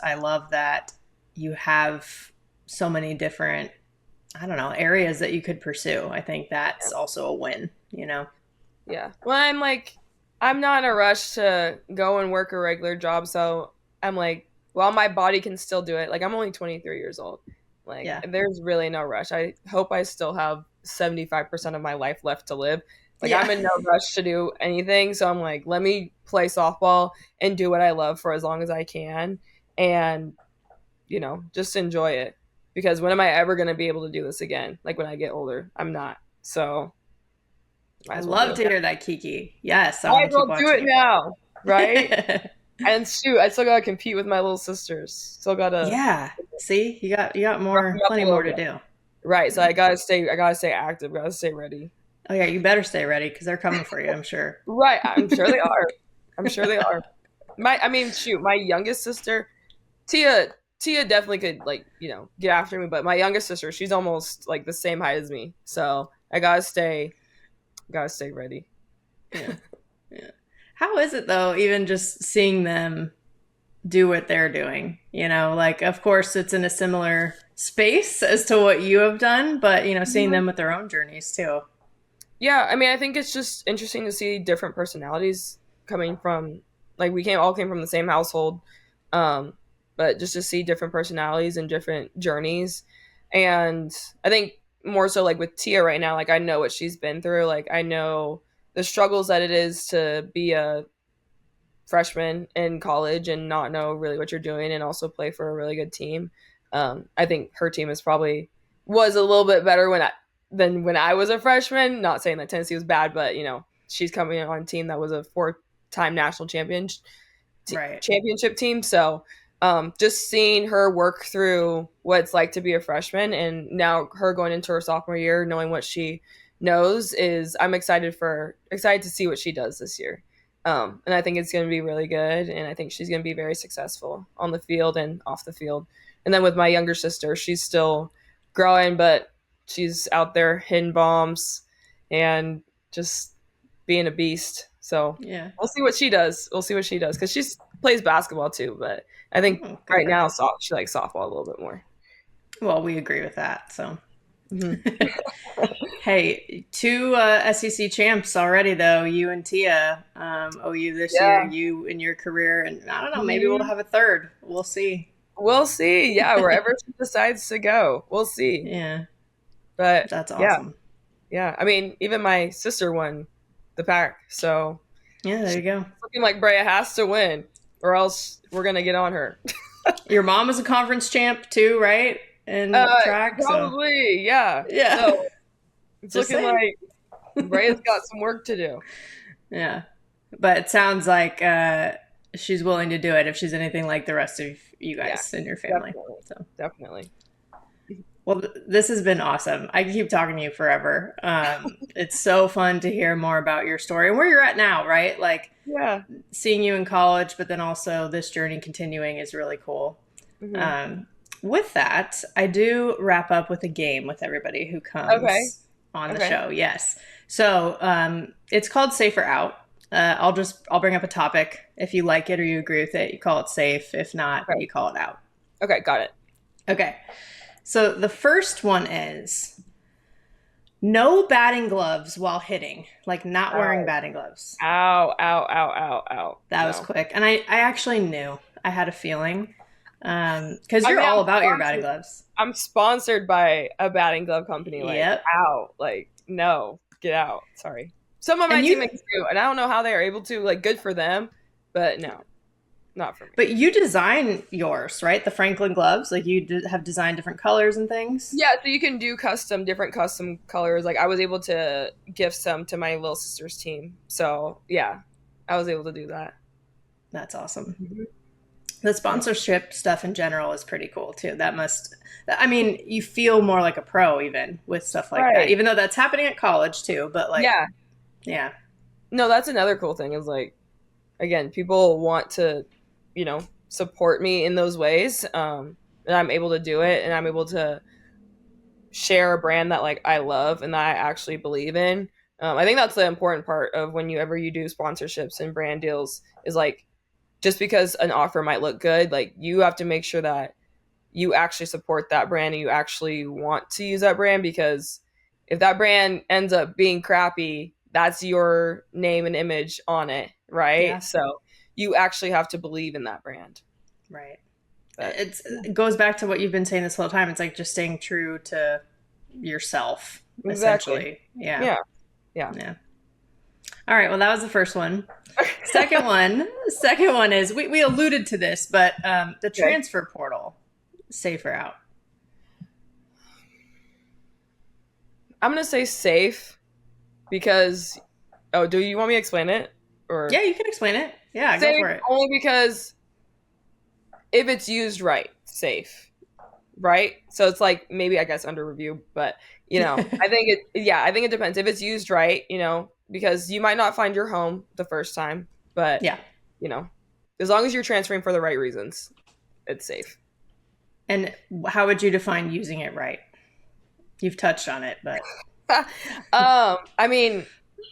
I love that you have so many different, I don't know, areas that you could pursue. I think Yeah. that's also a win. Yeah. Well, I'm not in a rush to go and work a regular job, so I'm like, well, my body can still do it. Like I'm only 23 years old. Like Yeah. there's really no rush. I hope I still have 75% of my life left to live. Like Yeah. I'm in no rush to do anything, so I'm like, let me play softball and do what I love for as long as I can and, just enjoy it. Because when am I ever going to be able to do this again? Like when I get older, I'm not. So, might I as well do love it. to hear that, Kiki. Yes, I Might want as to keep well do watching it you now, right? play. And shoot, I still gotta compete with my little sisters. Still gotta Yeah. See, you got rough me up a plenty little more to bit. do. Right, so I gotta stay active, gotta stay ready. Oh yeah, you better stay ready because they're coming for you, I'm sure. Right, I'm sure they are. I'm sure they are. I mean, shoot, my youngest sister, Tia, Tia definitely could like, get after me, but my youngest sister, she's almost like the same height as me. So I gotta stay ready. Yeah. Yeah. How is it though, even just seeing them do what they're doing? Like of course it's in a similar space as to what you have done, but seeing Mhm. them with their own journeys too. Yeah, I mean, I think it's just interesting to see different personalities coming from, like, we all came from the same household, um, but just to see different personalities and different journeys, and I think more so like with Tia right now, like I know what she's been through, like I know the struggles that it is to be a freshman in college and not know really what you're doing and also play for a really good team. I think her team is probably was a little bit better than when I was a freshman. Not saying that Tennessee was bad, but she's coming on a team that was a four-time national Right. championship team. So just seeing her work through what it's like to be a freshman and now her going into her sophomore year, knowing what she knows is I'm excited to see what she does this year. And I think it's going to be really good. And I think she's going to be very successful on the field and off the field. And then with my younger sister, she's still growing, but she's out there hitting bombs and just being a beast. So Yeah. we'll see what she does. Because she plays basketball too. But I think right now she likes softball a little bit more. Well, we agree with that. So, mm-hmm. Hey, 2 SEC champs already, though. You and Tia, OU this year, you in your career. And I don't know, maybe we'll have a third. We'll see. We'll see. Yeah, wherever she decides to go, we'll see. Yeah. But that's awesome. Yeah. I mean, even my sister won the pack. So, yeah, there you go. Looking like Brea has to win, or else we're going to get on her. Your mom is a conference champ, too, right? In track? Probably, so. Yeah. So it's Just looking saying. like Brea's got some work to do. Yeah. But it sounds like she's willing to do it if she's anything like the rest of you guys in your family. Definitely. Well, this has been awesome. I can keep talking to you forever. It's so fun to hear more about your story and where you're at now, right? Like, seeing you in college, but then also this journey continuing is really cool. Mm-hmm. With that, I do wrap up with a game with everybody who comes on the show. Yes. So it's called Safe or Out. I'll bring up a topic. If you like it or you agree with it, you call it safe. If not, you call it out. Okay, got it. Okay. So the first one is no batting gloves while hitting, like not wearing batting gloves. Ow. That was quick. And I actually knew. I had a feeling. Because you're all about your batting gloves. I'm sponsored by a batting glove company. Like, ow. Like, no, get out. Sorry. Some of my teammates do, and I don't know how they are able to. Like, good for them, but no. Not for me. But you design yours, right? The Franklin gloves, like you have designed different colors and things. Yeah, so you can do different custom colors. Like I was able to gift some to my little sister's team. So yeah, I was able to do that. That's awesome. Mm-hmm. The sponsorship stuff in general is pretty cool too. I mean, you feel more like a pro even with stuff like that, even though that's happening at college too. But like, yeah. No, that's another cool thing is like, again, people want to, support me in those ways. And I'm able to do it and I'm able to share a brand that like I love and that I actually believe in. I think that's the important part of whenever you do sponsorships and brand deals is like, just because an offer might look good, like you have to make sure that you actually support that brand and you actually want to use that brand, because if that brand ends up being crappy, that's your name and image on it, right? Yeah. So you actually have to believe in that brand. Right. But it goes back to what you've been saying this whole time. It's like just staying true to yourself, essentially. Yeah. All right. Well, that was the first one. Second one is we alluded to this, but the transfer portal, safe or out? I'm going to say safe because, do you want me to explain it? Or yeah, you can explain it. Yeah, safe, go for it. Only because if it's used right, safe, right? So it's like maybe I guess under review, but I think it depends if it's used right, because you might not find your home the first time, but as long as you're transferring for the right reasons, it's safe. And how would you define using it right? You've touched on it, but I mean,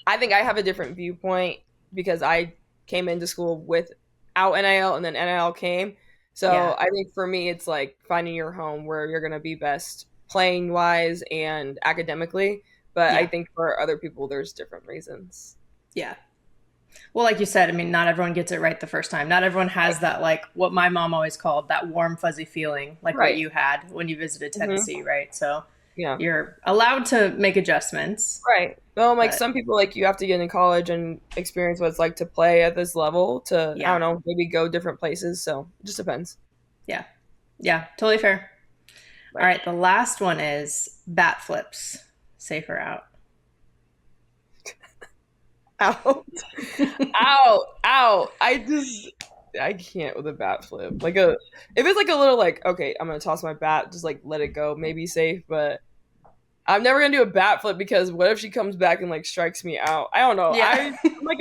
I think I have a different viewpoint because I came into school without NIL and then NIL came. So I think for me, it's like finding your home where you're going to be best playing wise and academically. But I think for other people, there's different reasons. Yeah. Well, like you said, I mean, not everyone gets it right the first time. Not everyone has that, like what my mom always called that warm, fuzzy feeling, like what you had when you visited Tennessee, right? So you're allowed to make adjustments. Right. Well, like some people, like you have to get in college and experience what it's like to play at this level to, I don't know, maybe go different places. So it just depends. Yeah. Yeah, totally fair. Right. All right. The last one is bat flips. Safe or out? Out. I can't with a bat flip. Like if it's like a little like, okay, I'm going to toss my bat, just like let it go, maybe safe, but I'm never gonna do a bat flip because what if she comes back and like strikes me out? I don't know. Yeah. I'm like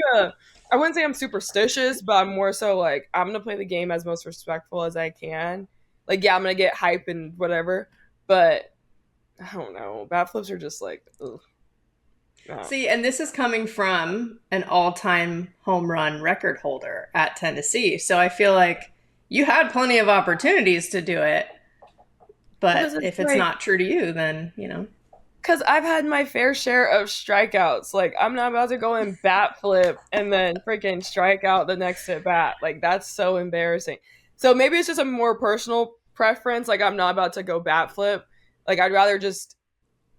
I wouldn't say I'm superstitious, but I'm more so like I'm gonna play the game as most respectful as I can. Like, yeah, I'm gonna get hype and whatever, but I don't know. Bat flips are just like, ugh. No. See, and this is coming from an all-time home run record holder at Tennessee. So I feel like you had plenty of opportunities to do it, but if it's not true to you, then, you know. Because I've had my fair share of strikeouts. Like, I'm not about to go and bat flip and then freaking strike out the next at bat. Like, that's so embarrassing. So maybe it's just a more personal preference. Like, I'm not about to go bat flip. Like, I'd rather just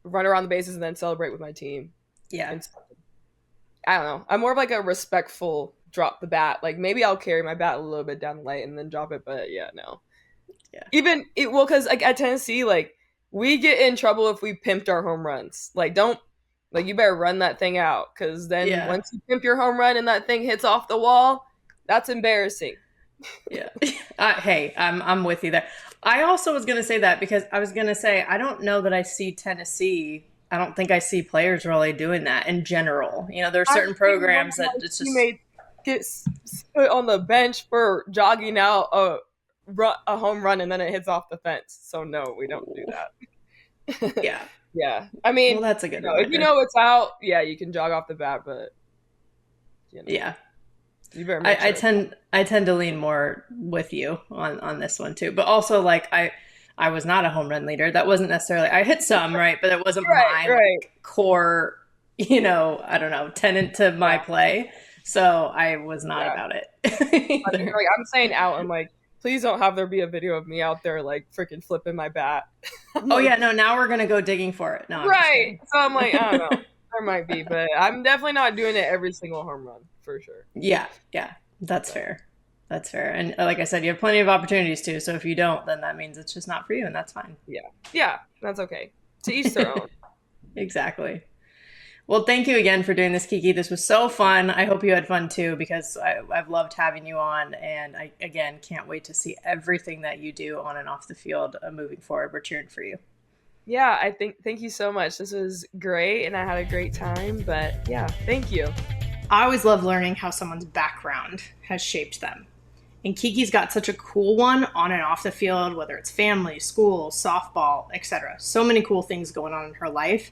run around the bases and then celebrate with my team. Yeah. And I don't know. I'm more of like a respectful drop the bat. Like, maybe I'll carry my bat a little bit down the light and then drop it. But yeah, no. Yeah. Even, well, because like at Tennessee, like, we get in trouble if we pimped our home runs. Like, you better run that thing out. Because then once you pimp your home run and that thing hits off the wall, that's embarrassing. Yeah. Hey, I'm with you there. I also was going to say that because I was going to say, I don't know that I see Tennessee. I don't think I see players really doing that in general. You know, there are certain programs that it's just. Teammates get put on the bench for jogging out a home run and then it hits off the fence. So no, we don't do that. Yeah. Yeah. I mean, well, that's a good if you know it's out, yeah, you can jog off the bat, but you know, yeah. You better I tend to lean more with you on this one too. But also like I was not a home run leader. That wasn't necessarily I hit some, right? But it wasn't my like, core, you know, I don't know, tenant to my play. So I was not about it. Like, I'm saying out and like, please don't have there be a video of me out there like freaking flipping my bat. Oh yeah, no, now we're gonna go digging for it. No, right. So I'm like, I don't know. There might be, but I'm definitely not doing it every single home run for sure. Yeah, that's fair. That's fair. And like I said, you have plenty of opportunities too. So if you don't, then that means it's just not for you, and that's fine. Yeah, that's okay. To each their own. Exactly. Well, thank you again for doing this, Kiki. This was so fun. I hope you had fun too, because I've loved having you on, and I again can't wait to see everything that you do on and off the field moving forward. We're cheering for you. Yeah, thank you so much. This was great, and I had a great time. But yeah, thank you. I always love learning how someone's background has shaped them. And Kiki's got such a cool one on and off the field, whether it's family, school, softball, etc. So many cool things going on in her life.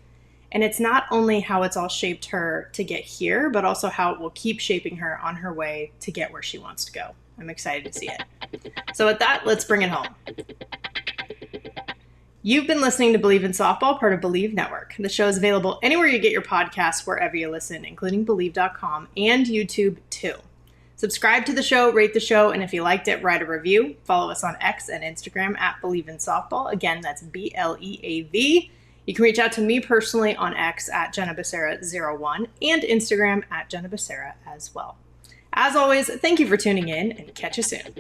And it's not only how it's all shaped her to get here, but also how it will keep shaping her on her way to get where she wants to go. I'm excited to see it. So with that, let's bring it home. You've been listening to Bleav in Softball, part of Bleav Network. The show is available anywhere you get your podcasts, wherever you listen, including Bleav.com and YouTube too. Subscribe to the show, rate the show, and if you liked it, write a review. Follow us on X and Instagram at Bleav in Softball. Again, that's BLEAV. You can reach out to me personally on X at Jenna Becerra01 and Instagram at Jenna Becerra as well. As always, thank you for tuning in and catch you soon.